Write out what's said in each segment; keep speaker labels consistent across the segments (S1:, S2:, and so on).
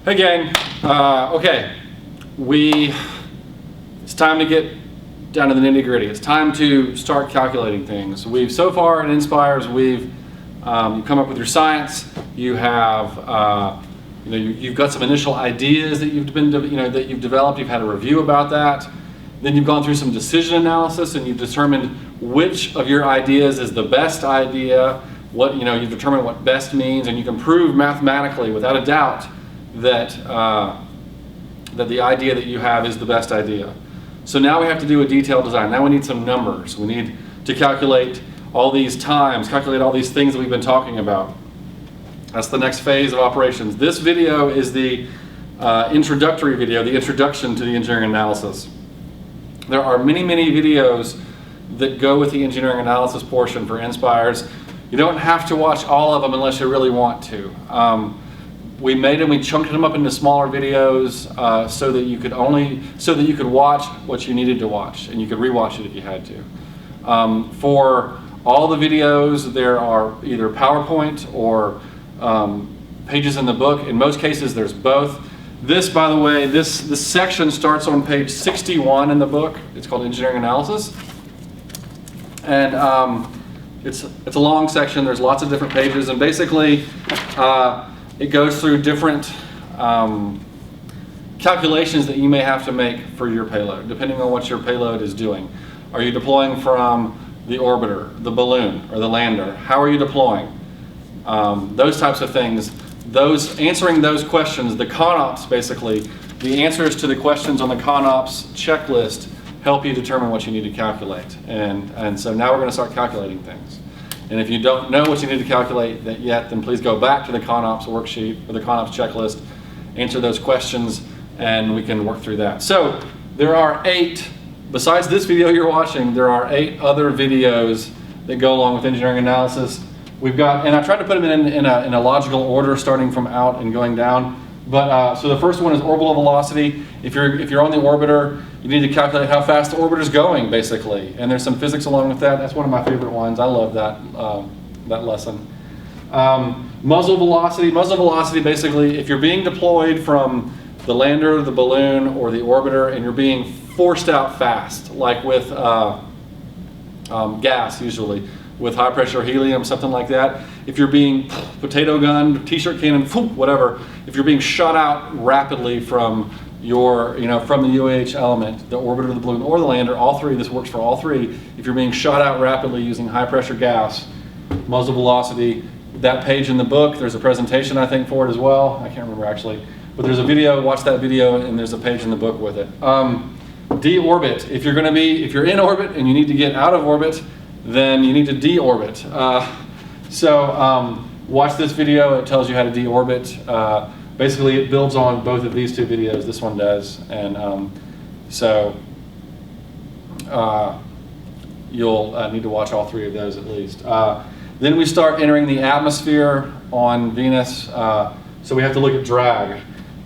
S1: Hey gang, okay, it's time to get down to the nitty gritty. It's time to start calculating things. So far at Inspires, we've come up with your science. You have, you've got some initial ideas that you've developed. You've had a review about that. Then you've gone through some decision analysis and you've determined which of your ideas is the best idea. You've determined what best means, and you can prove mathematically without a doubt that that the idea that you have is the best idea. So now we have to do a detailed design. Now we need some numbers. We need to calculate all these times, calculate all these things that we've been talking about. That's the next phase of operations. This video is the introductory video, the introduction to the engineering analysis. There are many, many videos that go with the engineering analysis portion for Inspires. You don't have to watch all of them unless you really want to. We made them, we chunked them up into smaller videos so that you could watch what you needed to watch, and you could rewatch it if you had to. For all the videos, there are either PowerPoint or pages in the book. In most cases, there's both. This, by the way, this section starts on page 61 in the book. It's called Engineering Analysis, and it's a long section. There's lots of different pages, and basically it goes through different calculations that you may have to make for your payload, depending on what your payload is doing. Are you deploying from the orbiter, the balloon, or the lander? How are you deploying? Those types of things. Answering those questions, the CONOPS basically, the answers to the questions on the CONOPS checklist help you determine what you need to calculate. And so now we're going to start calculating things. And if you don't know what you need to calculate yet, then please go back to the CONOPS worksheet or the CONOPS checklist, answer those questions, and we can work through that. So there are 8, besides this video you're watching, there are 8 other videos that go along with engineering analysis. We've got, and I tried to put them in a logical order, starting from out and going down. But so the first one is orbital velocity. If you're on the orbiter, you need to calculate how fast the orbiter is going, basically. And there's some physics along with that. That's one of my favorite ones. I love that lesson. Muzzle velocity. Muzzle velocity, basically, if you're being deployed from the lander, the balloon, or the orbiter, and you're being forced out fast, like with gas, usually, with high pressure helium, something like that. If you're being potato gunned, t-shirt cannon, whatever, if you're being shot out rapidly from from the UAH element, the orbiter, the balloon, or the lander, all three, this works for all three. If you're being shot out rapidly using high pressure gas, muzzle velocity, that page in the book, there's a presentation I think for it as well. I can't remember actually, but there's a video, watch that video, and there's a page in the book with it. Deorbit, if you're in orbit and you need to get out of orbit, then you need to deorbit. Watch this video, it tells you how to deorbit. Basically, it builds on both of these 2 videos, this one does, and you'll need to watch all 3 of those at least. Then we start entering the atmosphere on Venus, so we have to look at drag.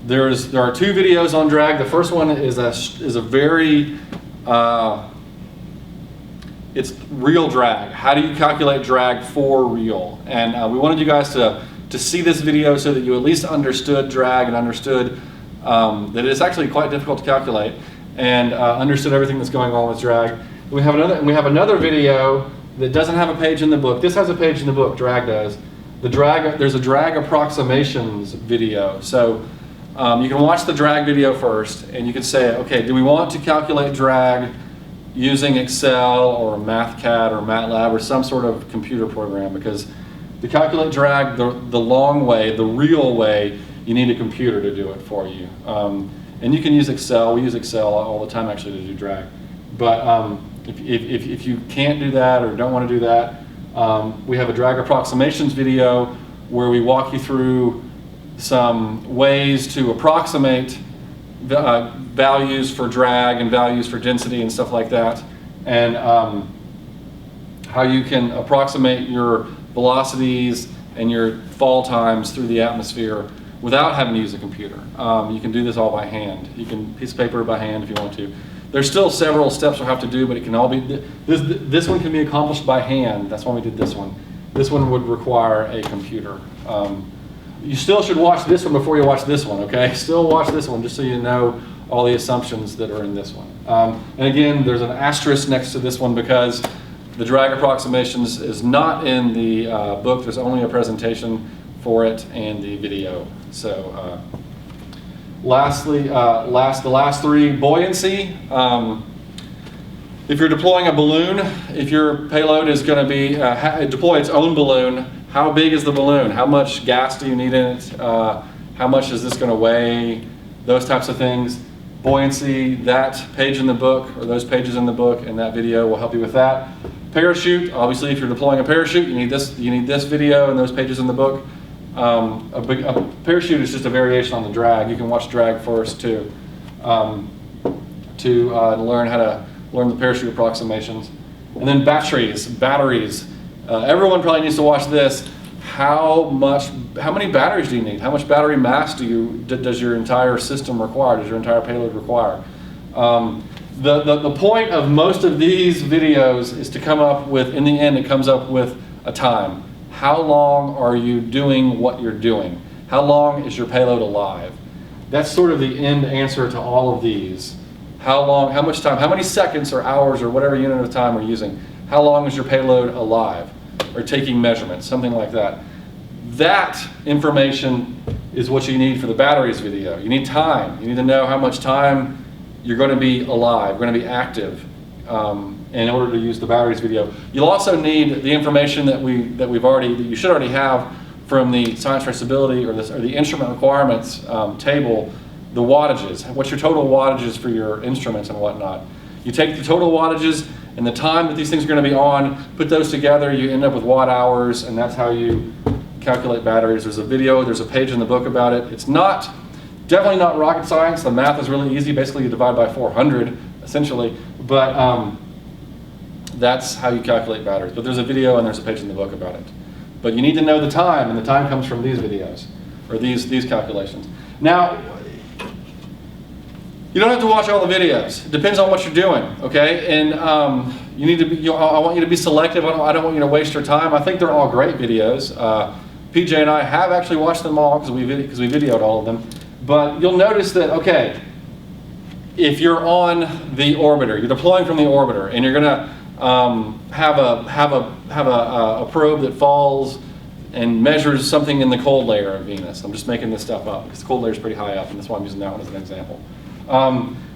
S1: There are 2 videos on drag. The first one is a very it's real drag. How do you calculate drag for real? And we wanted you guys to see this video so that you at least understood drag and understood that it's actually quite difficult to calculate, and understood everything that's going on with drag. We have another video that doesn't have a page in the book. This has a page in the book, drag does. There's a drag approximations video. So you can watch the drag video first, and you can say, okay, do we want to calculate drag using Excel or MathCAD or MATLAB or some sort of computer program? Because to calculate drag the long way, the real way, you need a computer to do it for you. And you can use Excel. We use Excel all the time actually to do drag. But if you can't do that or don't want to do that, we have a drag approximations video where we walk you through some ways to approximate values for drag and values for density and stuff like that, and how you can approximate your velocities and your fall times through the atmosphere without having to use a computer. You can do this all by hand. You can piece of paper by hand if you want to. There's still several steps you'll have to do, but it can all be, this one can be accomplished by hand. That's why we did this one. This one would require a computer. you still should watch this one before you watch this one, okay? Still watch this one just so you know all the assumptions that are in this one. And again, there's an asterisk next to this one because the drag approximations is not in the book. There's only a presentation for it and the video. So lastly, the last three, buoyancy. If you're deploying a balloon, if your payload is going to be deploy its own balloon, how big is the balloon? How much gas do you need in it? How much is this going to weigh? Those types of things. Buoyancy, that page in the book, or those pages in the book and that video will help you with that. Parachute, obviously if you're deploying a parachute, you need this video and those pages in the book. A parachute is just a variation on the drag. You can watch drag first to learn how to learn the parachute approximations. And then batteries. Everyone probably needs to watch this. How many batteries do you need? How much battery mass does your entire system require? Does your entire payload require? The point of most of these videos is to come up with, in the end, it comes up with a time. How long are you doing what you're doing? How long is your payload alive? That's sort of the end answer to all of these. How long, how much time, how many seconds or hours or whatever unit of time we're using, how long is your payload alive? Or taking measurements, something like that. That information is what you need for the batteries video. You need time. You need to know how much time you're going to be alive, going to be active in order to use the batteries video. You'll also need the information that you should already have from the science traceability or the instrument requirements table, the wattages. What's your total wattages for your instruments and whatnot? You take the total wattages and the time that these things are going to be on, put those together, you end up with watt hours, and that's how you calculate batteries. There's a video, there's a page in the book about it. It's definitely not rocket science. The math is really easy. Basically, you divide by 400, essentially. But that's how you calculate batteries. But there's a video and there's a page in the book about it. But you need to know the time, and the time comes from these videos, or these calculations. Now, you don't have to watch all the videos. It depends on what you're doing, okay? And you need to be, I want you to be selective. I don't want you to waste your time. I think they're all great videos. PJ and I have actually watched them all because we videoed all of them. But you'll notice that, okay, if you're on the orbiter, you're deploying from the orbiter, and you're gonna have a probe that falls and measures something in the cold layer of Venus. I'm just making this stuff up because the cold layer is pretty high up, and that's why I'm using that one as an example.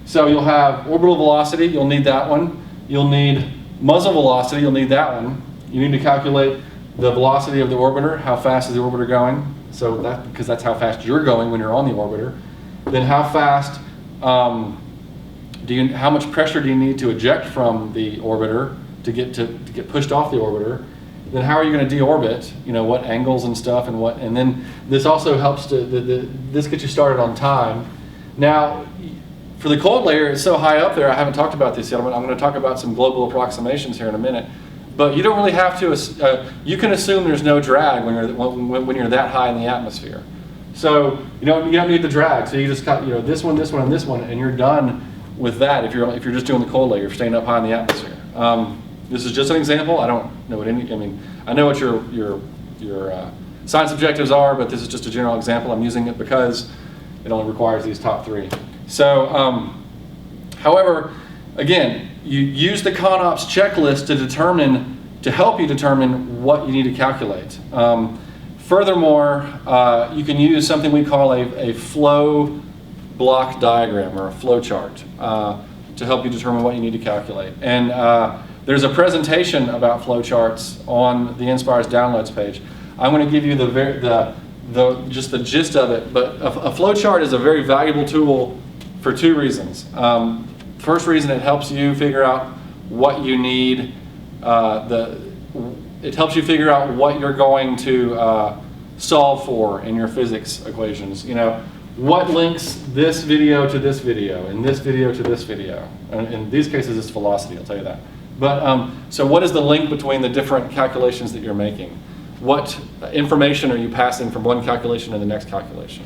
S1: So you'll have orbital velocity, you'll need that one. You'll need muzzle velocity, you'll need that one. You need to calculate the velocity of the orbiter, how fast is the orbiter going, because that's how fast you're going when you're on the orbiter. Then how fast, how much pressure do you need to eject from the orbiter to get pushed off the orbiter? Then how are you going to deorbit? What angles and stuff and then this also helps this gets you started on time. Now, for the cold layer, it's so high up there, I haven't talked about this yet. I'm going to talk about some global approximations here in a minute. But you don't really have to, you can assume there's no drag when you're that high in the atmosphere. So you don't need the drag. So you just cut this one, and this one, and you're done with that if you're just doing the cold layer, you're staying up high in the atmosphere. This is just an example. I don't know what I know what your science objectives are, but this is just a general example. I'm using it because it only requires these top three. So, however, again, you use the CONOPS checklist to help you determine what you need to calculate. Furthermore, you can use something we call a flow block diagram or a flow chart to help you determine what you need to calculate. And there's a presentation about flow charts on the NSPIRES downloads page. I'm going to give you just the gist of it, but a flow chart is a very valuable tool for two reasons. First reason, it helps you figure out what you need. It helps you figure out what you're going to solve for in your physics equations. What links this video to this video, and this video to this video. And in these cases, it's velocity, I'll tell you that. But so what is the link between the different calculations that you're making? What information are you passing from one calculation to the next calculation?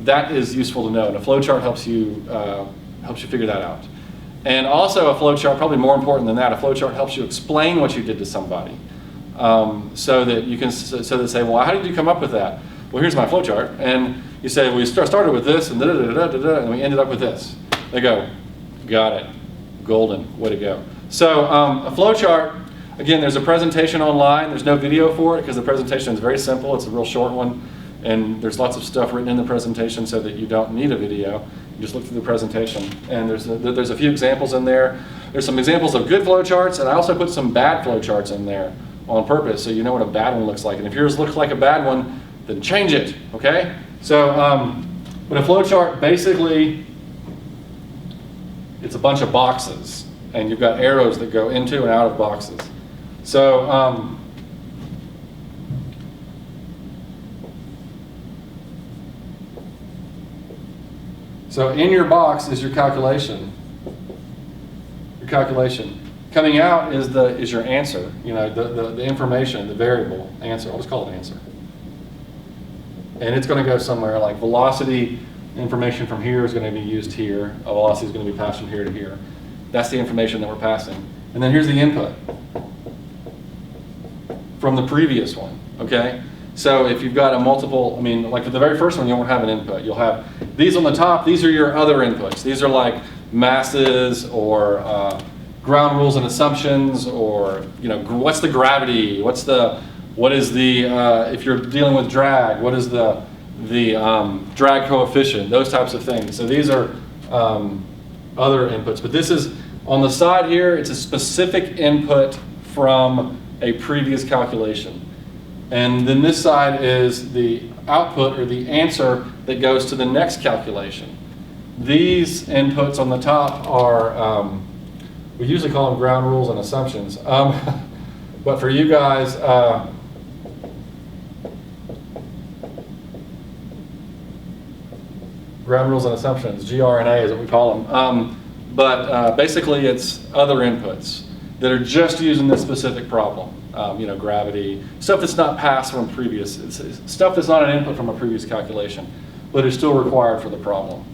S1: That is useful to know, and a flowchart helps you figure that out. And also a flowchart, probably more important than that, a flowchart helps you explain what you did to somebody, so that they say, well, how did you come up with that? well, here's my flow chart. And you say, we started with this, and and we ended up with this. They go, got it, golden, way to go. So a flow chart, again, there's a presentation online. There's no video for it because the presentation is very simple. It's a real short one, and there's lots of stuff written in the presentation so that you don't need a video. You just look through the presentation, and there's a few examples in there. There's some examples of good flow charts, and I also put some bad flow charts in there on purpose so you know what a bad one looks like. And if yours looks like a bad one, then change it, okay? So, but a flow chart, basically, it's a bunch of boxes, and you've got arrows that go into and out of boxes. So, so in your box is your calculation. Your calculation. Coming out is your answer. You know, the information, the variable answer. I'll just call it answer. And it's going to go somewhere like velocity information from here is going to be used here. A velocity is going to be passed from here to here. That's the information that we're passing. And then here's the input from the previous one, okay? So if you've got a multiple, I mean, like for the very first one, you won't have an input. You'll have these on the top. These are your other inputs. These are like masses or ground rules and assumptions, or, you know, what's the gravity? What is the, if you're dealing with drag, what is the drag coefficient? Those types of things. So these are other inputs. But this is, on the side here, it's a specific input from a previous calculation. And then this side is the output or the answer that goes to the next calculation. These inputs on the top are, we usually call them ground rules and assumptions. But for you guys, ground rules and assumptions, GR&A is what we call them. But basically it's other inputs that are just using this specific problem. You know, gravity, stuff that's not passed from previous, stuff that's not an input from a previous calculation, but is still required for the problem.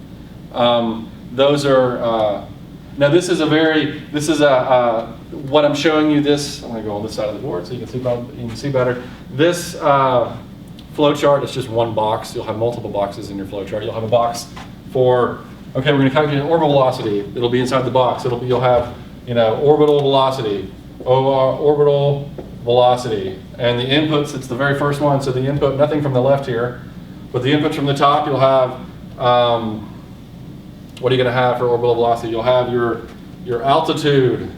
S1: Those are, now this is what I'm showing you this, I'm going to go on this side of the board so you can see better. This flow chart is just one box. You'll have multiple boxes in your flow chart. You'll have a box for, okay, we're going to calculate orbital velocity. It'll be inside the box. You'll have, you know, orbital velocity, orbital velocity, and the inputs, it's the very first one, so the input, nothing from the left here, but the input from the top, you'll have, what are you going to have for orbital velocity? You'll have your altitude,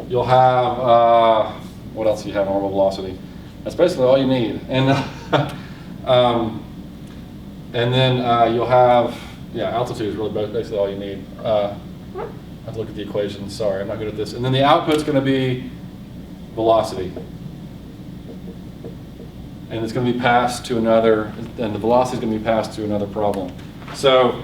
S1: you'll have, what else do you have in orbital velocity? That's basically all you need. And then you'll have, yeah, altitude is really basically all you need. I have to look at the equations, sorry, I'm not good at this. And then the output's going to be velocity. And it's going to be passed to another, and the velocity is going to be passed to another problem. So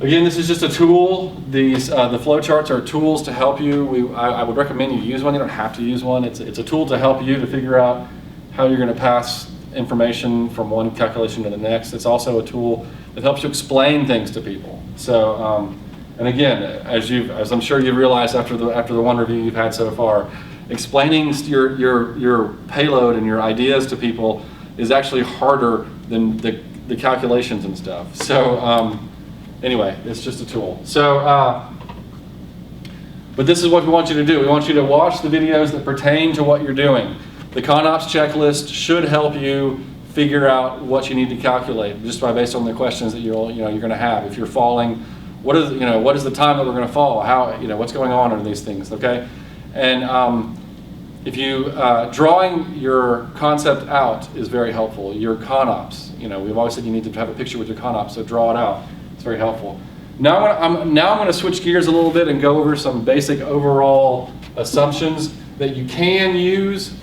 S1: again, this is just a tool. These the flow charts are tools to help you. I would recommend you use one. You don't have to use one. It's a tool to help you to figure out how you're going to pass information from one calculation to the next. It's also a tool that helps you explain things to people. So and again, as I'm sure you've realized after the one review you've had so far, explaining your payload and your ideas to people is actually harder than the calculations and stuff. So anyway, it's just a tool. So, but this is what we want you to do. We want you to watch the videos that pertain to what you're doing. The ConOps checklist should help you figure out what you need to calculate just based on the questions that you're going to have. If you're falling, what is the time that we're going to fall? How, what's going on in these things? Okay. And if you, drawing your concept out is very helpful. Your ConOps, we've always said you need to have a picture with your ConOps, so draw it out. It's very helpful. Now I'm going to switch gears a little bit and go over some basic overall assumptions that you can use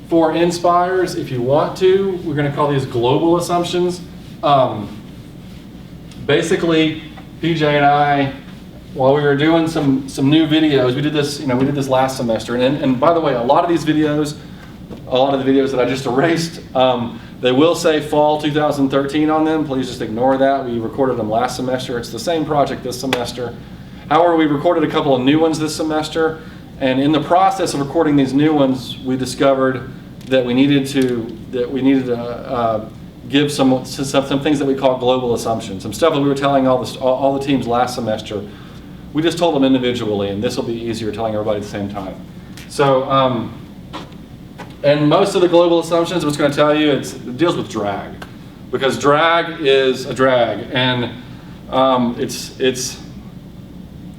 S1: for Inspires if you want to. We're going to call these global assumptions. Basically, PJ and I, while we were doing some new videos, we did this last semester, and by the way, a lot of the videos that I just erased, they will say fall 2013 on them. Please just ignore that. We recorded them last semester. It's the same project this semester. However, we recorded a couple of new ones this semester, and in the process of recording these new ones, we discovered that we needed to give some things that we call global assumptions, some stuff that we were telling all the teams last semester. We just told them individually, and this will be easier telling everybody at the same time. So, and most of the global assumptions, what's going to tell you, it deals with drag, because drag is a drag, and it's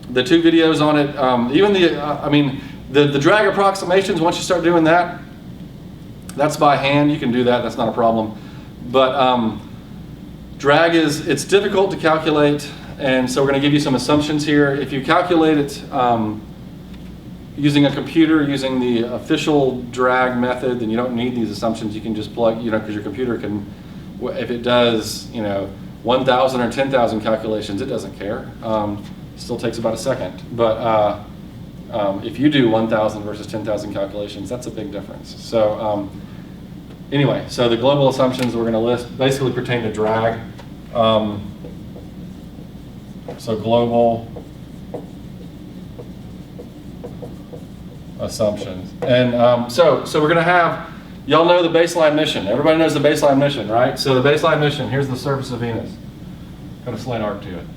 S1: the two videos on it. Even the drag approximations. Once you start doing that, that's by hand. You can do that. That's not a problem. But drag it's difficult to calculate, and so we're going to give you some assumptions here. If you calculate it using a computer, using the official drag method, then you don't need these assumptions. You can just plug, because your computer can, if it does, 1,000 or 10,000 calculations, it doesn't care. Still takes about a second. But if you do 1,000 versus 10,000 calculations, that's a big difference. So anyway, so the global assumptions we're going to list basically pertain to drag. So global assumptions. And so we're going to have, y'all know the baseline mission. Everybody knows the baseline mission, right? So the baseline mission, here's the surface of Venus. Got a slight arc to it.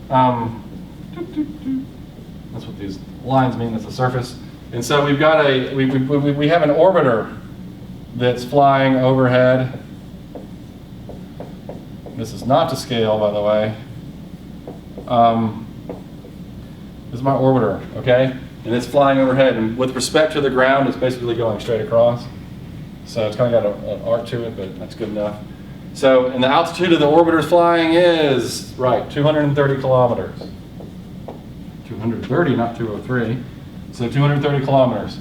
S1: That's what these lines mean, that's the surface. And so we've got we have an orbiter that's flying overhead. This is not to scale, by the way. This is my orbiter, okay? And it's flying overhead, and with respect to the ground, it's basically going straight across. So it's kind of got an arc to it, but that's good enough. So, and the altitude of the orbiter flying is, right, 230 kilometers. 230, not 203. So 230 kilometers.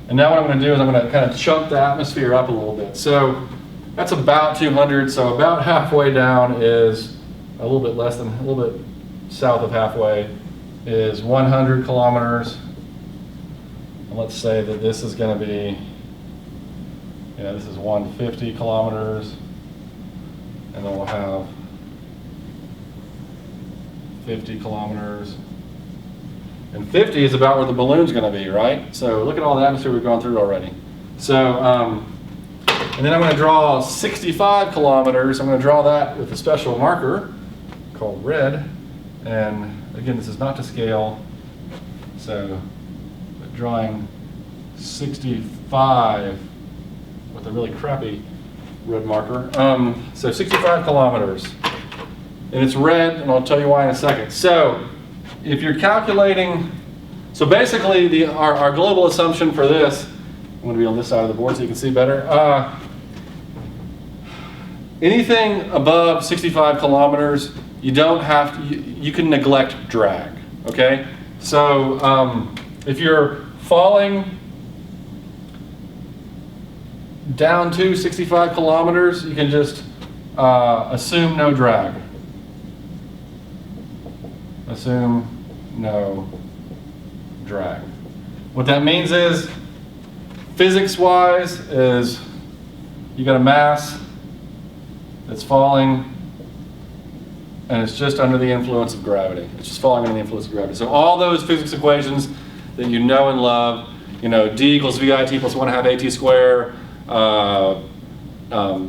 S1: And now what I'm going to do is I'm going to kind of chunk the atmosphere up a little bit. So that's about 200, so about halfway down is a little bit less than, a little bit south of halfway is 100 kilometers. And let's say that this is going to be, this is 150 kilometers. And then we'll have 50 kilometers. And 50 is about where the balloon's going to be, right? So look at all the atmosphere we've gone through already. So, and then I'm going to draw 65 kilometers. I'm going to draw that with a special marker called red. And again, this is not to scale. So drawing 65 with a really crappy red marker. So 65 kilometers. And it's red, and I'll tell you why in a second. So if you're calculating, so basically our global assumption for this, I'm going to be on this side of the board so you can see better. Anything above 65 kilometers, you don't have to, you can neglect drag, okay? So if you're falling down to 65 kilometers, you can just assume no drag. Assume no drag. What that means is, physics-wise, is you got a mass that's falling, and it's just under the influence of gravity. It's just falling under the influence of gravity. So all those physics equations that you know and love, d equals VIT plus 1/2 AT squared,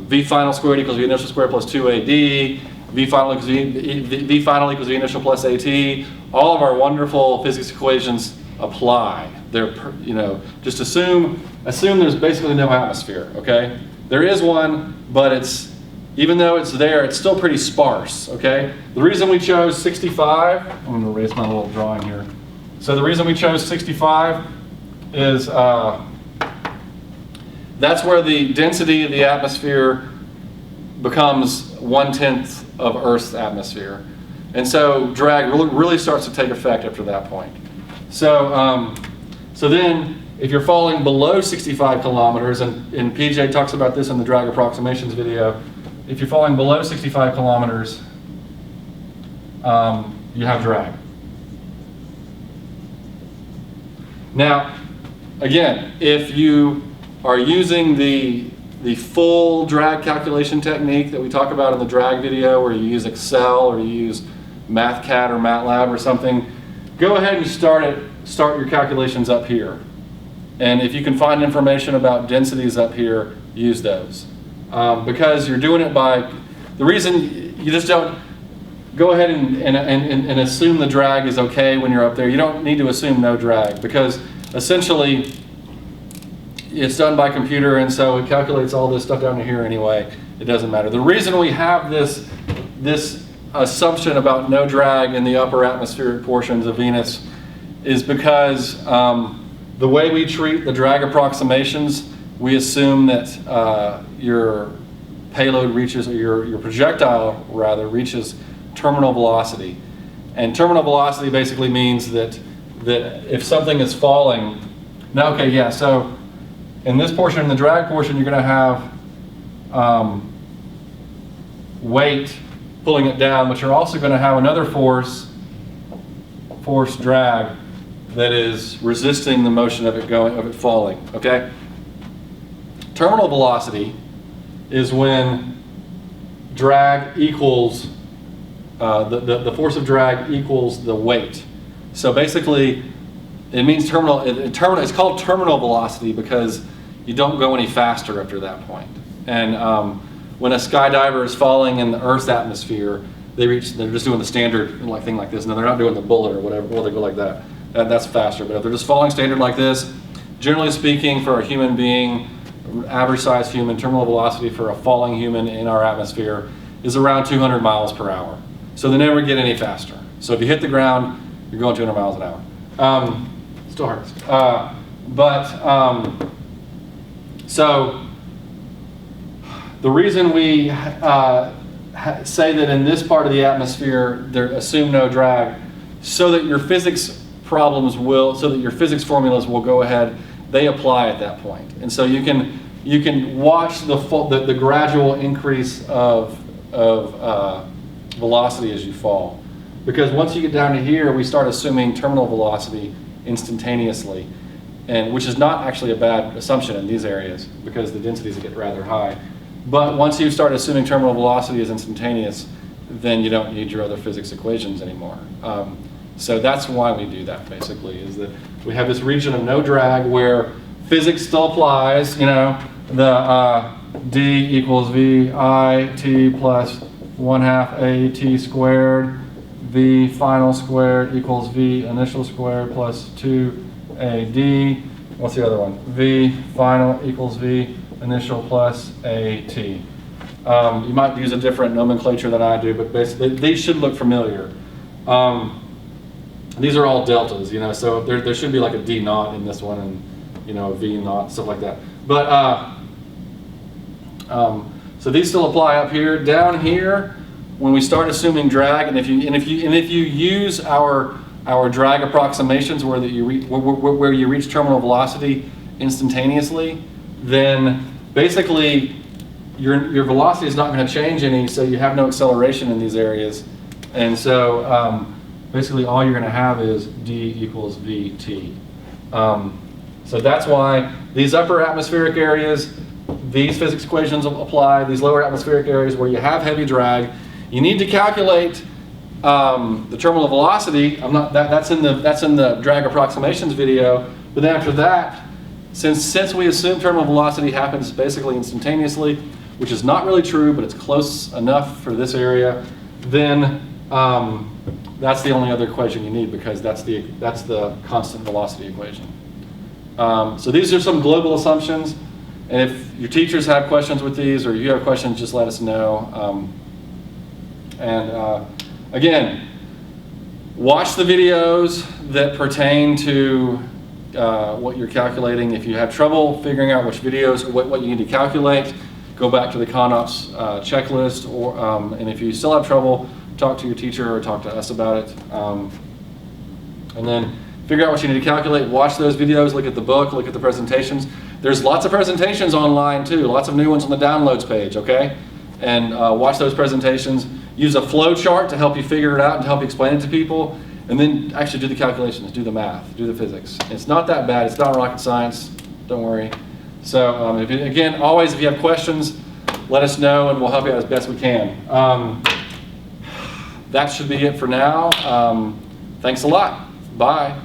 S1: V final squared equals V initial squared plus 2AD, V final equals V initial plus AT. All of our wonderful physics equations apply. They're, just assume there's basically no atmosphere, okay? There is one, but even though it's there, it's still pretty sparse, okay? The reason we chose 65, I'm going to erase my little drawing here. So the reason we chose 65 is that's where the density of the atmosphere becomes 1/10 of Earth's atmosphere. And so drag really starts to take effect after that point. So, so then if you're falling below 65 kilometers, and PJ talks about this in the drag approximations video, if you're falling below 65 kilometers, you have drag. Now, again, if you are using the full drag calculation technique that we talk about in the drag video, where you use Excel or you use MathCAD or MATLAB or something, go ahead and start your calculations up here. And if you can find information about densities up here, use those. Because you're doing it by, the reason you just don't go ahead and assume the drag is okay when you're up there. You don't need to assume no drag, because essentially it's done by computer, and so it calculates all this stuff down to here anyway. It doesn't matter. The reason we have this assumption about no drag in the upper atmospheric portions of Venus is because the way we treat the drag approximations, we assume that your payload reaches, or your projectile rather, reaches terminal velocity. And terminal velocity basically means that if something is falling, now okay, yeah, so in this portion, in the drag portion, you're going to have weight pulling it down, but you're also going to have another force drag, that is resisting the motion of it falling, okay? Terminal velocity is when drag equals, the force of drag equals the weight. So basically, it means it's called terminal velocity because you don't go any faster after that point. And when a skydiver is falling in the Earth's atmosphere, they're just doing the standard thing like this. No, they're not doing the bullet or whatever, well, they go like that. That's faster. But if they're just falling standard like this, generally speaking, for a human being, average sized human, terminal velocity for a falling human in our atmosphere is around 200 miles per hour. So they never get any faster. So if you hit the ground, you're going 200 miles an hour. Still hurts. So the reason we say that in this part of the atmosphere, assume no drag, so that your physics so that your physics formulas will go ahead, they apply at that point. And so you can watch the gradual increase of velocity as you fall. Because once you get down to here, we start assuming terminal velocity instantaneously, and which is not actually a bad assumption in these areas because the densities get rather high. But once you start assuming terminal velocity is instantaneous, then you don't need your other physics equations anymore. So that's why we do that, basically, is that we have this region of no drag where physics still applies, the d equals v I t plus 1/2 a t squared, v final squared equals v initial squared plus 2ad. What's the other one? V final equals v initial plus at. You might use a different nomenclature than I do, but basically these should look familiar. These are all deltas, so there should be like a d naught in this one, and a v naught, stuff like that. But so these still apply up here. Down here, when we start assuming drag, and if you use our drag approximations where you reach terminal velocity instantaneously, then basically your velocity is not going to change any, so you have no acceleration in these areas, and so basically all you're going to have is d equals vt. So that's why these upper atmospheric areas, these physics equations apply. These lower atmospheric areas where you have heavy drag, you need to calculate the terminal velocity. That's in the drag approximations video. But then after that, since we assume terminal velocity happens basically instantaneously, which is not really true, but it's close enough for this area, then that's the only other equation you need, because that's the constant velocity equation. So these are some global assumptions, and if your teachers have questions with these, or you have questions, just let us know. Again, watch the videos that pertain to what you're calculating. If you have trouble figuring out which videos, what you need to calculate, go back to the CONOPS checklist, and if you still have trouble, talk to your teacher or talk to us about it. And then figure out what you need to calculate, watch those videos, look at the book, look at the presentations. There's lots of presentations online too, lots of new ones on the downloads page, okay? And watch those presentations. Use a flow chart to help you figure it out and to help you explain it to people. And then actually do the calculations, do the math, do the physics. It's not that bad, it's not rocket science, don't worry. So again, always if you have questions, let us know and we'll help you out as best we can. That should be it for now. Thanks a lot. Bye.